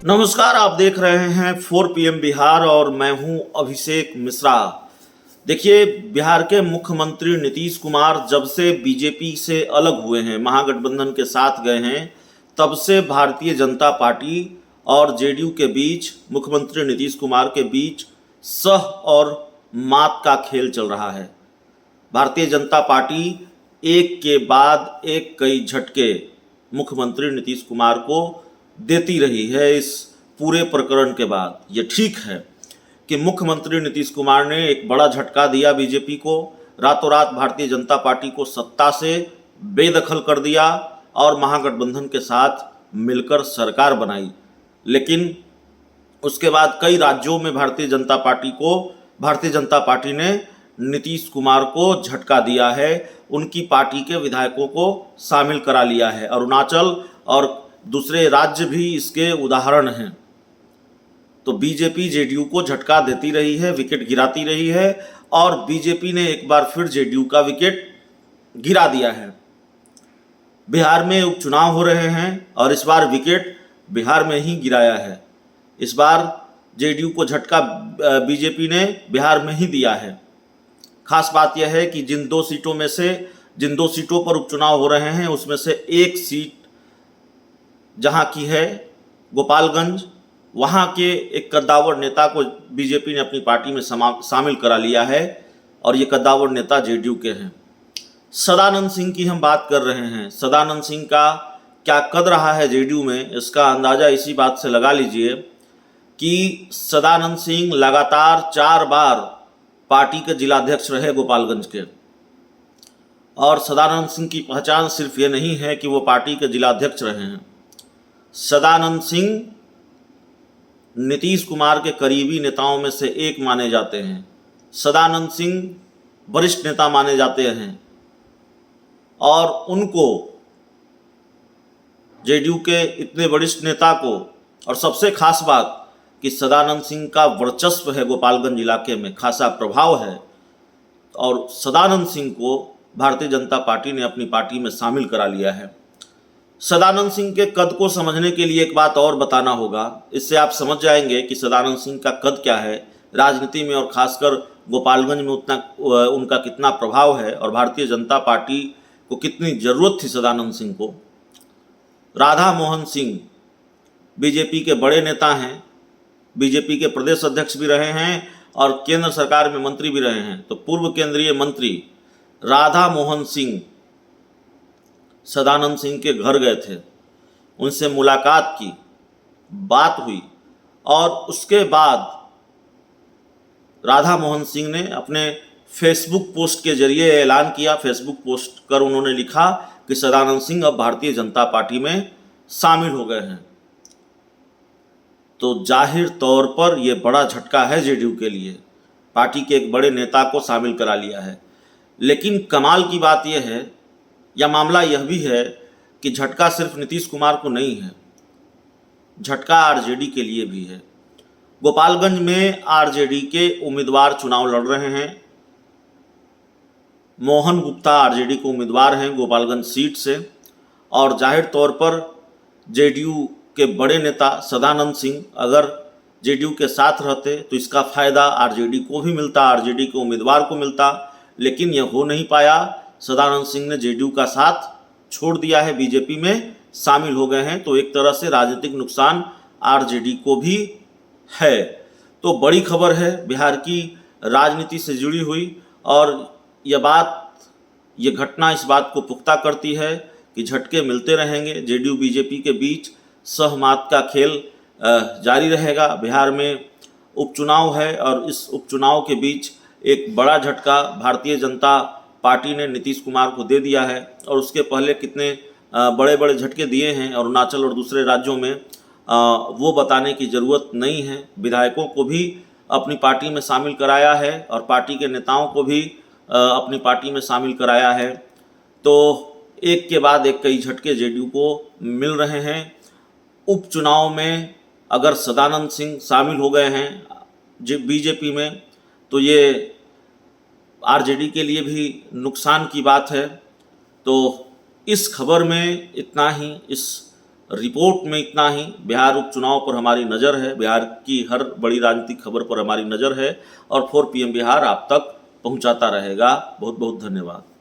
नमस्कार, आप देख रहे हैं 4 PM बिहार और मैं हूं अभिषेक मिश्रा। देखिए, बिहार के मुख्यमंत्री नीतीश कुमार जब से बीजेपी से अलग हुए हैं, महागठबंधन के साथ गए हैं, तब से भारतीय जनता पार्टी और जेडीयू के बीच, मुख्यमंत्री नीतीश कुमार के बीच सह और मात का खेल चल रहा है। भारतीय जनता पार्टी एक के बाद एक कई झटके मुख्यमंत्री नीतीश कुमार को देती रही है। इस पूरे प्रकरण के बाद ये ठीक है कि मुख्यमंत्री नीतीश कुमार ने एक बड़ा झटका दिया बीजेपी को, रातों रात भारतीय जनता पार्टी को सत्ता से बेदखल कर दिया और महागठबंधन के साथ मिलकर सरकार बनाई। लेकिन उसके बाद कई राज्यों में भारतीय जनता पार्टी ने नीतीश कुमार को झटका दिया है, उनकी पार्टी के विधायकों को शामिल करा लिया है। अरुणाचल और दूसरे राज्य भी इसके उदाहरण हैं। तो बीजेपी जेडीयू को झटका देती रही है, विकेट गिराती रही है और बीजेपी ने एक बार फिर जेडीयू का विकेट गिरा दिया है। बिहार में उपचुनाव हो रहे हैं और इस बार विकेट बिहार में ही गिराया है। इस बार जेडीयू को झटका बीजेपी ने बिहार में ही दिया है। खास बात यह है कि जिन दो सीटों पर उपचुनाव हो रहे हैं, उसमें से एक सीट जहां की है गोपालगंज, वहां के एक कद्दावर नेता को बीजेपी ने अपनी पार्टी में शामिल करा लिया है और ये कद्दावर नेता जेडीयू के हैं। सदानंद सिंह की हम बात कर रहे हैं। सदानंद सिंह का क्या कद रहा है जेडीयू में, इसका अंदाज़ा इसी बात से लगा लीजिए कि सदानंद सिंह लगातार 4 बार पार्टी के जिलाध्यक्ष रहे गोपालगंज के। और सदानंद सिंह की पहचान सिर्फ ये नहीं है कि वो पार्टी के जिलाध्यक्ष रहे हैं। सदानंद सिंह नीतीश कुमार के करीबी नेताओं में से एक माने जाते हैं। सदानंद सिंह वरिष्ठ नेता माने जाते हैं और उनको, जेडीयू के इतने वरिष्ठ नेता को, और सबसे खास बात कि सदानंद सिंह का वर्चस्व है गोपालगंज इलाके में, खासा प्रभाव है और सदानंद सिंह को भारतीय जनता पार्टी ने अपनी पार्टी में शामिल करा लिया है। सदानंद सिंह के कद को समझने के लिए एक बात और बताना होगा। इससे आप समझ जाएंगे कि सदानंद सिंह का कद क्या है राजनीति में और खासकर गोपालगंज में उनका कितना प्रभाव है और भारतीय जनता पार्टी को कितनी ज़रूरत थी सदानंद सिंह को। राधा मोहन सिंह बीजेपी के बड़े नेता हैं, बीजेपी के प्रदेश अध्यक्ष भी रहे हैं और केंद्र सरकार में मंत्री भी रहे हैं। तो पूर्व केंद्रीय मंत्री राधा मोहन सिंह सदानंद सिंह के घर गए थे, उनसे मुलाकात की, बात हुई और उसके बाद राधा मोहन सिंह ने अपने फेसबुक पोस्ट के जरिए ऐलान किया। फेसबुक पोस्ट कर उन्होंने लिखा कि सदानंद सिंह अब भारतीय जनता पार्टी में शामिल हो गए हैं। तो जाहिर तौर पर यह बड़ा झटका है जेडीयू के लिए, पार्टी के एक बड़े नेता को शामिल करा लिया है। लेकिन कमाल की बात यह है, या मामला यह भी है कि झटका सिर्फ नीतीश कुमार को नहीं है, झटका आरजेडी के लिए भी है। गोपालगंज में आरजेडी के उम्मीदवार चुनाव लड़ रहे हैं। मोहन गुप्ता आरजेडी के उम्मीदवार हैं गोपालगंज सीट से और जाहिर तौर पर जेडीयू के बड़े नेता सदानंद सिंह अगर जेडीयू के साथ रहते तो इसका फ़ायदा आरजेडी को भी मिलता, आरजेडी के उम्मीदवार को मिलता। लेकिन यह हो नहीं पाया। सदानंद सिंह ने जेडीयू का साथ छोड़ दिया है, बीजेपी में शामिल हो गए हैं। तो एक तरह से राजनीतिक नुकसान आरजेडी को भी है। तो बड़ी खबर है बिहार की राजनीति से जुड़ी हुई और ये घटना इस बात को पुख्ता करती है कि झटके मिलते रहेंगे। जेडीयू बीजेपी के बीच सहमात का खेल जारी रहेगा। बिहार में उपचुनाव है और इस उपचुनाव के बीच एक बड़ा झटका भारतीय जनता पार्टी ने नीतीश कुमार को दे दिया है और उसके पहले कितने बड़े बड़े झटके दिए हैं अरुणाचल और दूसरे राज्यों में, वो बताने की ज़रूरत नहीं है। विधायकों को भी अपनी पार्टी में शामिल कराया है और पार्टी के नेताओं को भी अपनी पार्टी में शामिल कराया है। तो एक के बाद एक कई झटके जेडीयू को मिल रहे हैं। उपचुनाव में अगर सदानंद सिंह शामिल हो गए हैं बीजेपी में तो ये आरजेडी के लिए भी नुकसान की बात है। तो इस खबर में इतना ही। इस रिपोर्ट में इतना ही। बिहार उपचुनाव पर हमारी नज़र है, बिहार की हर बड़ी राजनीतिक खबर पर हमारी नज़र है और 4 PM बिहार आप तक पहुंचाता रहेगा। बहुत बहुत धन्यवाद।